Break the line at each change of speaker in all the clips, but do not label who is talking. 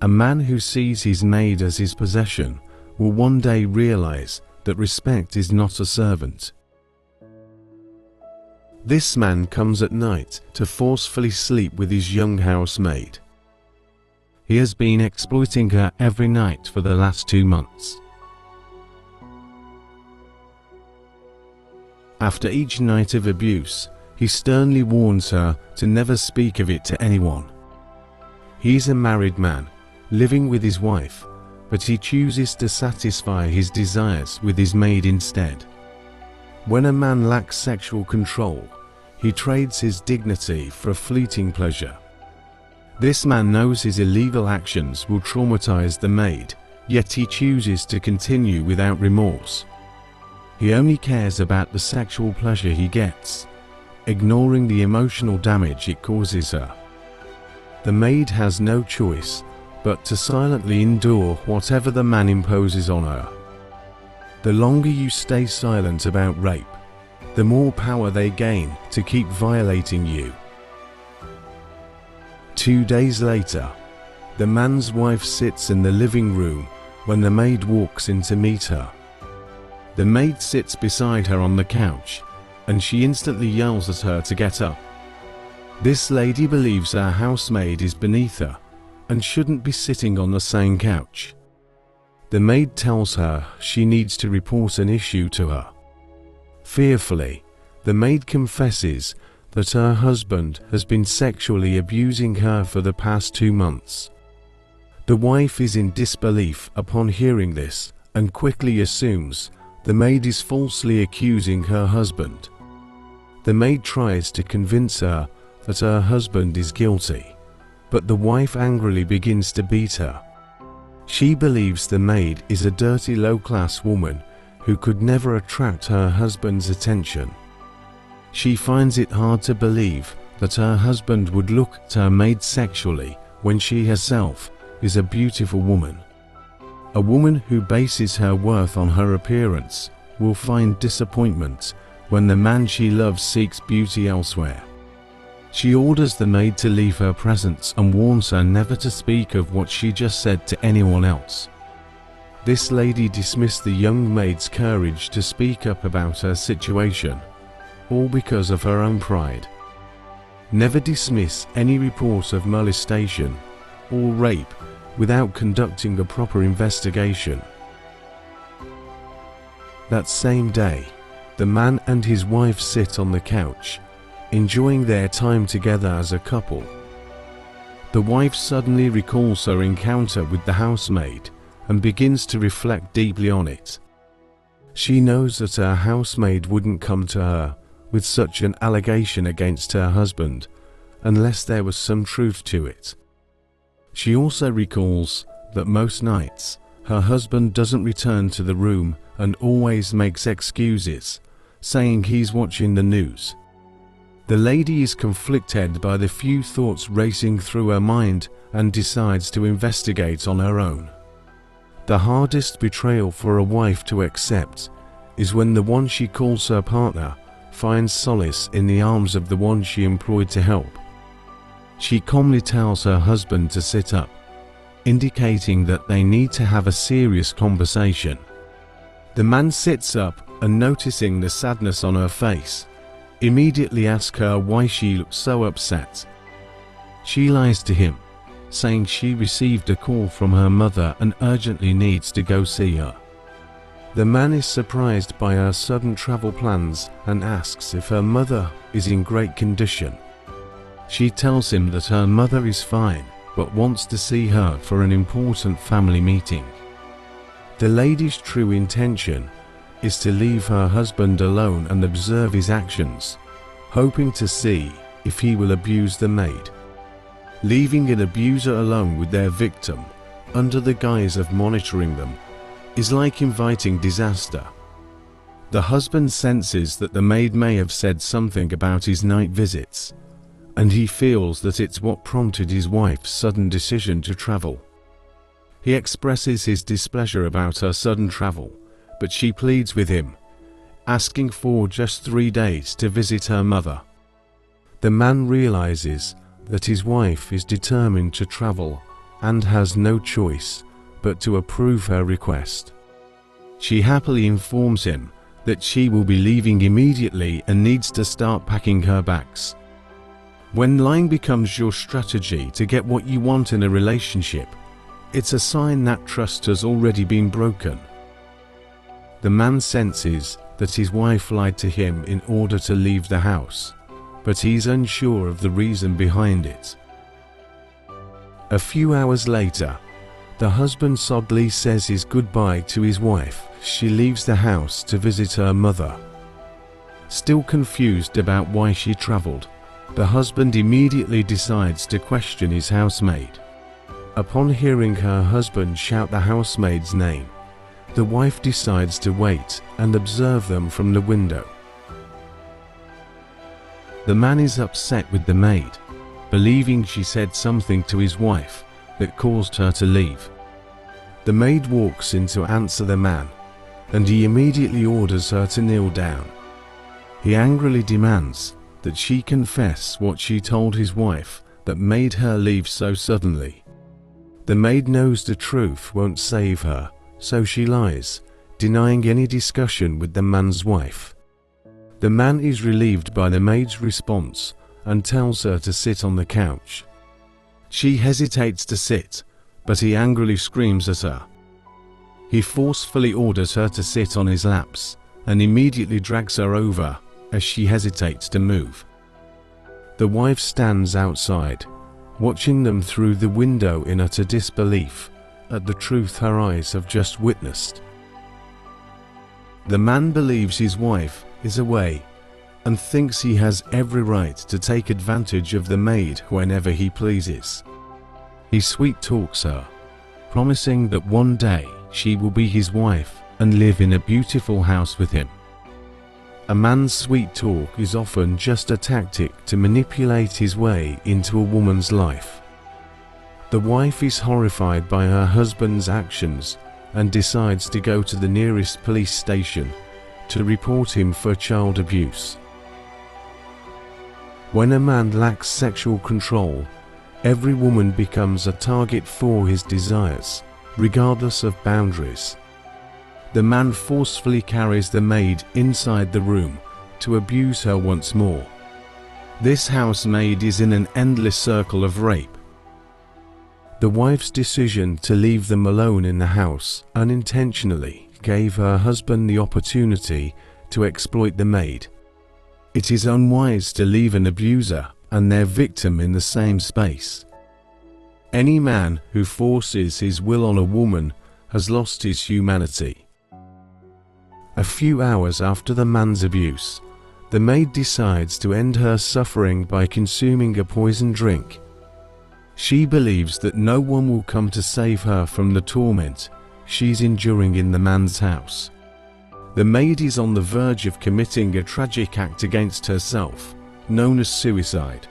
A man who sees his maid as his possession will one day realize that respect is not a servant. This man comes at night to forcefully sleep with his young housemaid. He has been exploiting her every night for the last 2 months. After each night of abuse, he sternly warns her to never speak of it to anyone. He is a married man, living with his wife, but he chooses to satisfy his desires with his maid instead. When a man lacks sexual control, he trades his dignity for a fleeting pleasure. This man knows his illegal actions will traumatize the maid, yet he chooses to continue without remorse. He only cares about the sexual pleasure he gets, ignoring the emotional damage it causes her. The maid has no choice but to silently endure whatever the man imposes on her. The longer you stay silent about rape, the more power they gain to keep violating you. 2 days later, the man's wife sits in the living room when the maid walks in to meet her. The maid sits beside her on the couch, and she instantly yells at her to get up. This lady believes her housemaid is beneath her and shouldn't be sitting on the same couch. The maid tells her she needs to report an issue to her. Fearfully, the maid confesses that her husband has been sexually abusing her for the past 2 months. The wife is in disbelief upon hearing this and quickly assumes the maid is falsely accusing her husband. The maid tries to convince her that her husband is guilty, but the wife angrily begins to beat her. She believes the maid is a dirty low-class woman who could never attract her husband's attention. She finds it hard to believe that her husband would look at her maid sexually when she herself is a beautiful woman. A woman who bases her worth on her appearance will find disappointment when the man she loves seeks beauty elsewhere. She orders the maid to leave her presence and warns her never to speak of what she just said to anyone else. This lady dismissed the young maid's courage to speak up about her situation, all because of her own pride. Never dismiss any report of molestation or rape without conducting a proper investigation. That same day, the man and his wife sit on the couch, enjoying their time together as a couple. The wife suddenly recalls her encounter with the housemaid and begins to reflect deeply on it. She knows that her housemaid wouldn't come to her with such an allegation against her husband unless there was some truth to it. She also recalls that most nights her husband doesn't return to the room and always makes excuses, saying he's watching the news. The lady is conflicted by the few thoughts racing through her mind and decides to investigate on her own. The hardest betrayal for a wife to accept is when the one she calls her partner finds solace in the arms of the one she employed to help. She calmly tells her husband to sit up, indicating that they need to have a serious conversation. The man sits up and, noticing the sadness on her face, immediately asks her why she looks so upset. She lies to him, saying she received a call from her mother and urgently needs to go see her. The man is surprised by her sudden travel plans and asks if her mother is in great condition. She tells him that her mother is fine, but wants to see her for an important family meeting. The lady's true intention is to leave her husband alone and observe his actions, hoping to see if he will abuse the maid. Leaving an abuser alone with their victim, under the guise of monitoring them, is like inviting disaster. The husband senses that the maid may have said something about his night visits, and he feels that it's what prompted his wife's sudden decision to travel. He expresses his displeasure about her sudden travel, but she pleads with him, asking for just 3 days to visit her mother. The man realizes that his wife is determined to travel and has no choice but to approve her request. She happily informs him that she will be leaving immediately and needs to start packing her bags. When lying becomes your strategy to get what you want in a relationship, it's a sign that trust has already been broken. The man senses that his wife lied to him in order to leave the house, but he's unsure of the reason behind it. A few hours later, the husband sadly says his goodbye to his wife. She leaves the house to visit her mother. Still confused about why she traveled, the husband immediately decides to question his housemaid. Upon hearing her husband shout the housemaid's name, the wife decides to wait and observe them from the window. The man is upset with the maid, believing she said something to his wife that caused her to leave. The maid walks in to answer the man, and he immediately orders her to kneel down. He angrily demands that she confess what she told his wife that made her leave so suddenly. The maid knows the truth won't save her, so she lies, denying any discussion with the man's wife. The man is relieved by the maid's response and tells her to sit on the couch. She hesitates to sit, but he angrily screams at her. He forcefully orders her to sit on his laps and immediately drags her over as she hesitates to move. The wife stands outside, watching them through the window in utter disbelief at the truth her eyes have just witnessed. The man believes his wife is away and thinks he has every right to take advantage of the maid whenever he pleases. He sweet talks her, promising that one day she will be his wife and live in a beautiful house with him. A man's sweet talk is often just a tactic to manipulate his way into a woman's life. The wife is horrified by her husband's actions and decides to go to the nearest police station to report him for child abuse. When a man lacks sexual control, every woman becomes a target for his desires, regardless of boundaries. The man forcefully carries the maid inside the room to abuse her once more. This housemaid is in an endless circle of rape. The wife's decision to leave them alone in the house unintentionally gave her husband the opportunity to exploit the maid. It is unwise to leave an abuser and their victim in the same space. Any man who forces his will on a woman has lost his humanity. A few hours after the man's abuse, the maid decides to end her suffering by consuming a poisoned drink. She believes that no one will come to save her from the torment she's enduring in the man's house. The maid is on the verge of committing a tragic act against herself, known as suicide.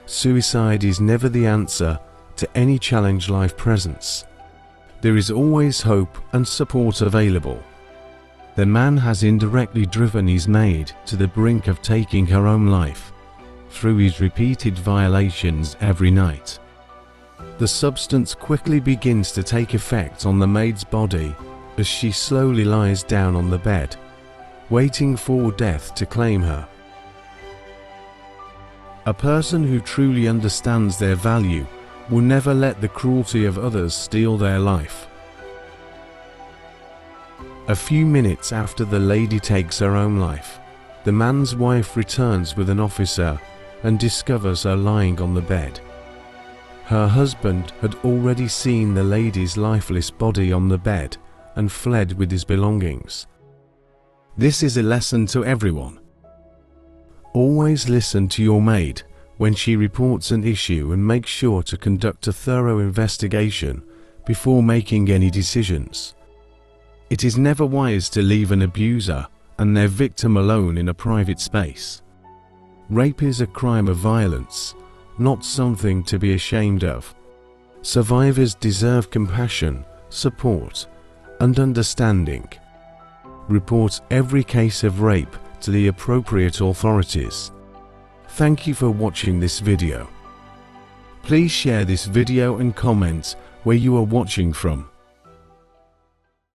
Suicide is never the answer to any challenge life presents. There is always hope and support available. The man has indirectly driven his maid to the brink of taking her own life through his repeated violations every night. The substance quickly begins to take effect on the maid's body as she slowly lies down on the bed, waiting for death to claim her. A person who truly understands their value will never let the cruelty of others steal their life. A few minutes after the lady takes her own life, the man's wife returns with an officer and discovers her lying on the bed. Her husband had already seen the lady's lifeless body on the bed and fled with his belongings. This is a lesson to everyone. Always listen to your maid when she reports an issue and make sure to conduct a thorough investigation before making any decisions. It is never wise to leave an abuser and their victim alone in a private space. Rape is a crime of violence, not something to be ashamed of. Survivors deserve compassion, support, and understanding. Report every case of rape to the appropriate authorities. Thank you for watching this video. Please share this video and comment where you are watching from.